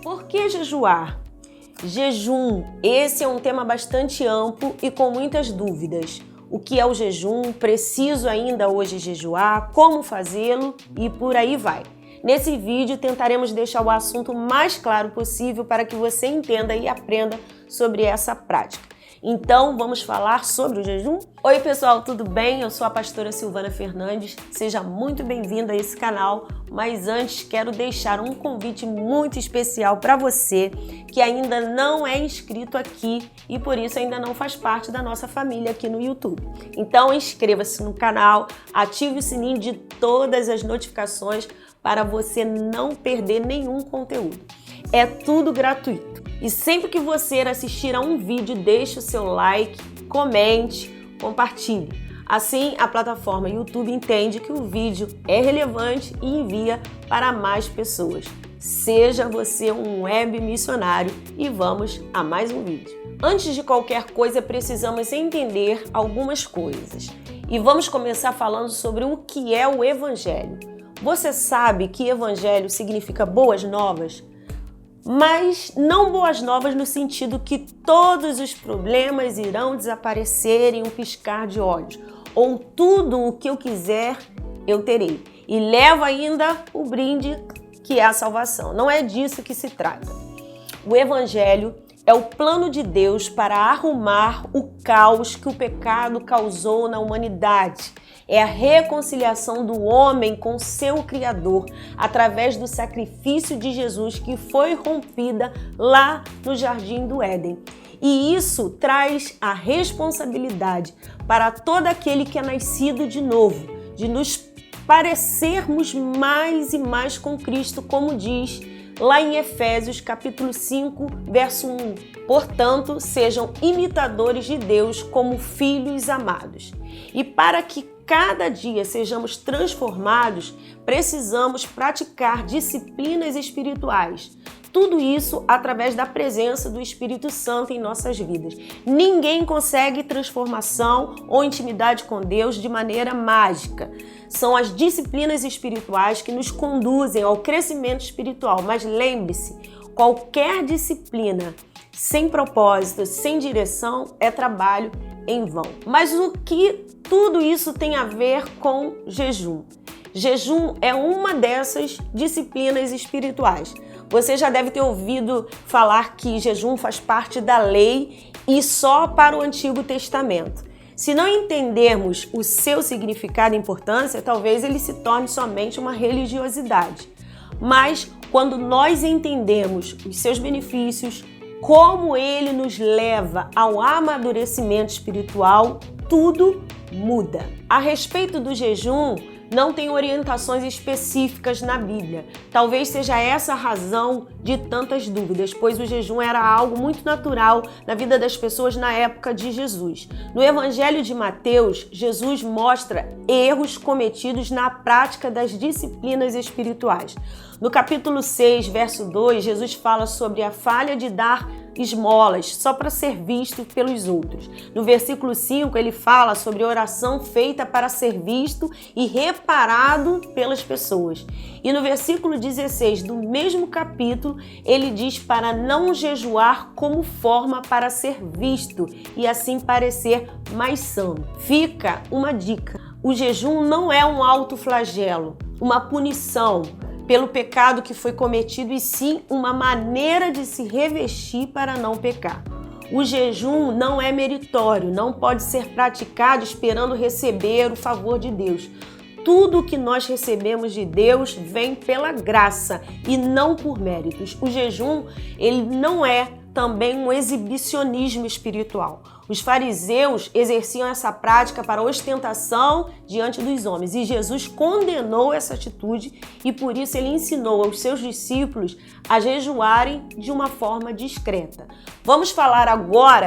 Por que jejuar? Jejum, esse é um tema bastante amplo e com muitas dúvidas. O que é o jejum? Preciso ainda hoje jejuar? Como fazê-lo? E por aí vai. Nesse vídeo tentaremos deixar o assunto mais claro possível para que você entenda e aprenda sobre essa prática. Então, vamos falar sobre o jejum? Oi pessoal, tudo bem? Eu sou a pastora Silvana Fernandes, seja muito bem-vinda a esse canal, mas antes quero deixar um convite muito especial para você que ainda não é inscrito aqui e por isso ainda não faz parte da nossa família aqui no YouTube. Então, inscreva-se no canal, ative o sininho de todas as notificações para você não perder nenhum conteúdo. É tudo gratuito. E sempre que você assistir a um vídeo, deixe o seu like, comente, compartilhe. Assim, a plataforma YouTube entende que o vídeo é relevante e envia para mais pessoas. Seja você um web missionário e vamos a mais um vídeo. Antes de qualquer coisa, precisamos entender algumas coisas. E vamos começar falando sobre o que é o Evangelho. Você sabe que Evangelho significa boas novas? Mas não boas novas no sentido que todos os problemas irão desaparecer em um piscar de olhos, ou tudo o que eu quiser eu terei. E levo ainda o brinde que é a salvação. Não é disso que se trata. O Evangelho é o plano de Deus para arrumar o caos que o pecado causou na humanidade. É a reconciliação do homem com seu Criador através do sacrifício de Jesus que foi rompida lá no Jardim do Éden. E isso traz a responsabilidade para todo aquele que é nascido de novo, de nos parecermos mais e mais com Cristo, como diz lá em Efésios capítulo 5, verso 1. Portanto, sejam imitadores de Deus como filhos amados. E para que cada dia sejamos transformados, precisamos praticar disciplinas espirituais. Tudo isso através da presença do Espírito Santo em nossas vidas. Ninguém consegue transformação ou intimidade com Deus de maneira mágica. São as disciplinas espirituais que nos conduzem ao crescimento espiritual. Mas lembre-se, qualquer disciplina sem propósito, sem direção, é trabalho em vão. Mas o que tudo isso tem a ver com jejum? Jejum é uma dessas disciplinas espirituais. Você já deve ter ouvido falar que jejum faz parte da lei e só para o Antigo Testamento. Se não entendermos o seu significado e importância, talvez ele se torne somente uma religiosidade. Mas quando nós entendemos os seus benefícios, como ele nos leva ao amadurecimento espiritual, tudo muda. A respeito do jejum, não tem orientações específicas na Bíblia. Talvez seja essa a razão de tantas dúvidas, pois o jejum era algo muito natural na vida das pessoas na época de Jesus. No Evangelho de Mateus, Jesus mostra erros cometidos na prática das disciplinas espirituais. No capítulo 6, verso 2, Jesus fala sobre a falha de dar esmolas só para ser visto pelos outros. No versículo 5, ele fala sobre oração feita para ser visto e reparado pelas pessoas. E no versículo 16 do mesmo capítulo, ele diz para não jejuar como forma para ser visto e assim parecer mais sano. Fica uma dica: o jejum não é um autoflagelo, uma punição pelo pecado que foi cometido, e sim uma maneira de se revestir para não pecar. O jejum não é meritório, não pode ser praticado esperando receber o favor de Deus. Tudo que nós recebemos de Deus vem pela graça e não por méritos. O jejum, ele não é também um exibicionismo espiritual. Os fariseus exerciam essa prática para ostentação diante dos homens e Jesus condenou essa atitude e por isso ele ensinou aos seus discípulos a jejuarem de uma forma discreta. Vamos falar agora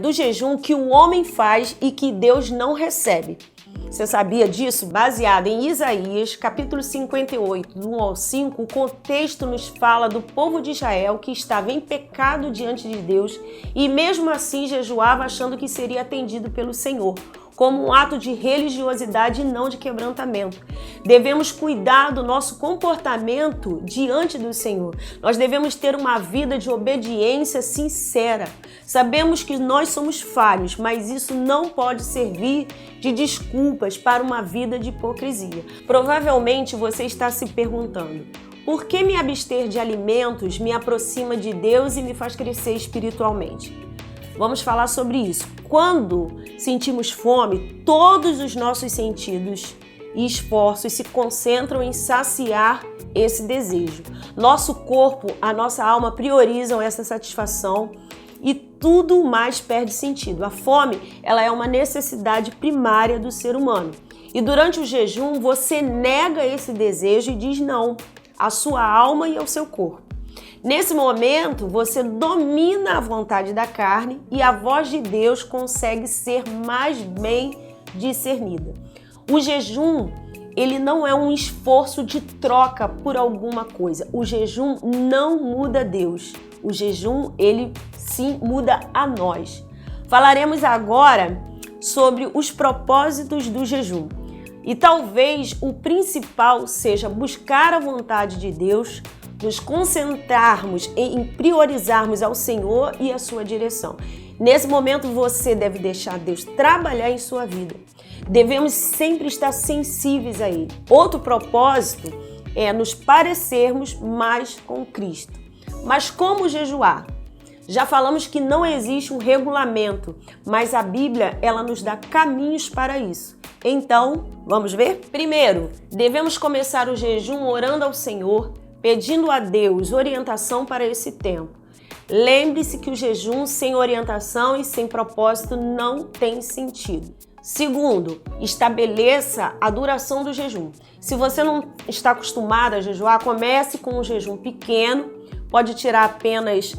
do jejum que o homem faz e que Deus não recebe. Você sabia disso? Baseado em Isaías, capítulo 58, do 1 ao 5, o contexto nos fala do povo de Israel que estava em pecado diante de Deus e mesmo assim jejuava achando que seria atendido pelo Senhor. como um ato de religiosidade e não de quebrantamento. Devemos cuidar do nosso comportamento diante do Senhor. Nós devemos ter uma vida de obediência sincera. Sabemos que nós somos falhos, mas isso não pode servir de desculpas para uma vida de hipocrisia. Provavelmente você está se perguntando: por que me abster de alimentos me aproxima de Deus e me faz crescer espiritualmente? Vamos falar sobre isso. Quando sentimos fome, todos os nossos sentidos e esforços se concentram em saciar esse desejo. Nosso corpo, a nossa alma priorizam essa satisfação e tudo mais perde sentido. A fome, ela é uma necessidade primária do ser humano. E durante o jejum, você nega esse desejo e diz não à sua alma e ao seu corpo. Nesse momento, você domina a vontade da carne e a voz de Deus consegue ser mais bem discernida. O jejum, ele não é um esforço de troca por alguma coisa. O jejum não muda Deus. O jejum, ele sim muda a nós. Falaremos agora sobre os propósitos do jejum. E talvez o principal seja buscar a vontade de Deus, nos concentrarmos em priorizarmos ao Senhor e a sua direção. Nesse momento você deve deixar Deus trabalhar em sua vida. Devemos sempre estar sensíveis a Ele. Outro propósito é nos parecermos mais com Cristo. Mas como jejuar? Já falamos que não existe um regulamento, mas a Bíblia ela nos dá caminhos para isso. Então, vamos ver? Primeiro, devemos começar o jejum orando ao Senhor, pedindo a Deus orientação para esse tempo. Lembre-se que o jejum sem orientação e sem propósito não tem sentido. Segundo, estabeleça a duração do jejum. Se você não está acostumado a jejuar, comece com um jejum pequeno, pode tirar apenas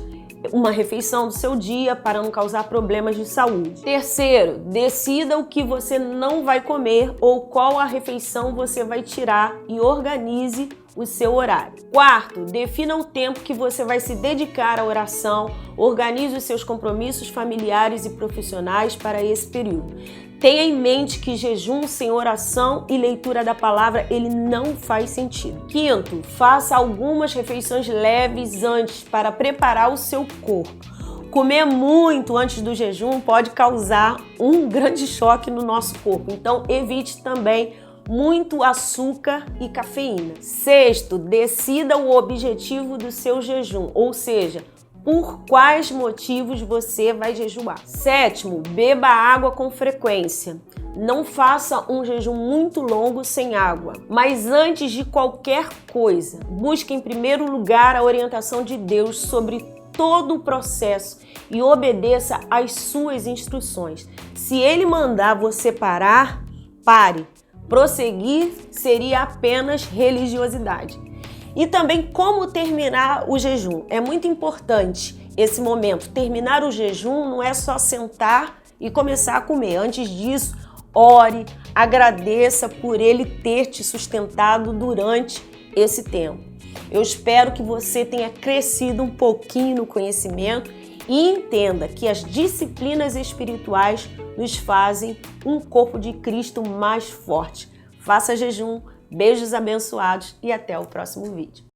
uma refeição do seu dia para não causar problemas de saúde. Terceiro, decida o que você não vai comer ou qual a refeição você vai tirar e organize o seu horário. Quarto, defina o tempo que você vai se dedicar à oração, organize os seus compromissos familiares e profissionais para esse período. Tenha em mente que jejum sem oração e leitura da palavra, ele não faz sentido. Quinto, faça algumas refeições leves antes para preparar o seu corpo. Comer muito antes do jejum pode causar um grande choque no nosso corpo, então evite também muito açúcar e cafeína. Sexto, decida o objetivo do seu jejum, ou seja, por quais motivos você vai jejuar. Sétimo, beba água com frequência. Não faça um jejum muito longo sem água. Mas antes de qualquer coisa, busque em primeiro lugar a orientação de Deus sobre todo o processo e obedeça às suas instruções. Se Ele mandar você parar, pare. Prosseguir seria apenas religiosidade. E também como terminar o jejum. É muito importante esse momento. Terminar o jejum não é só sentar e começar a comer. Antes disso, ore, agradeça por Ele ter te sustentado durante esse tempo. Eu espero que você tenha crescido um pouquinho no conhecimento e entenda que as disciplinas espirituais nos fazem um corpo de Cristo mais forte. Faça jejum, beijos abençoados e até o próximo vídeo.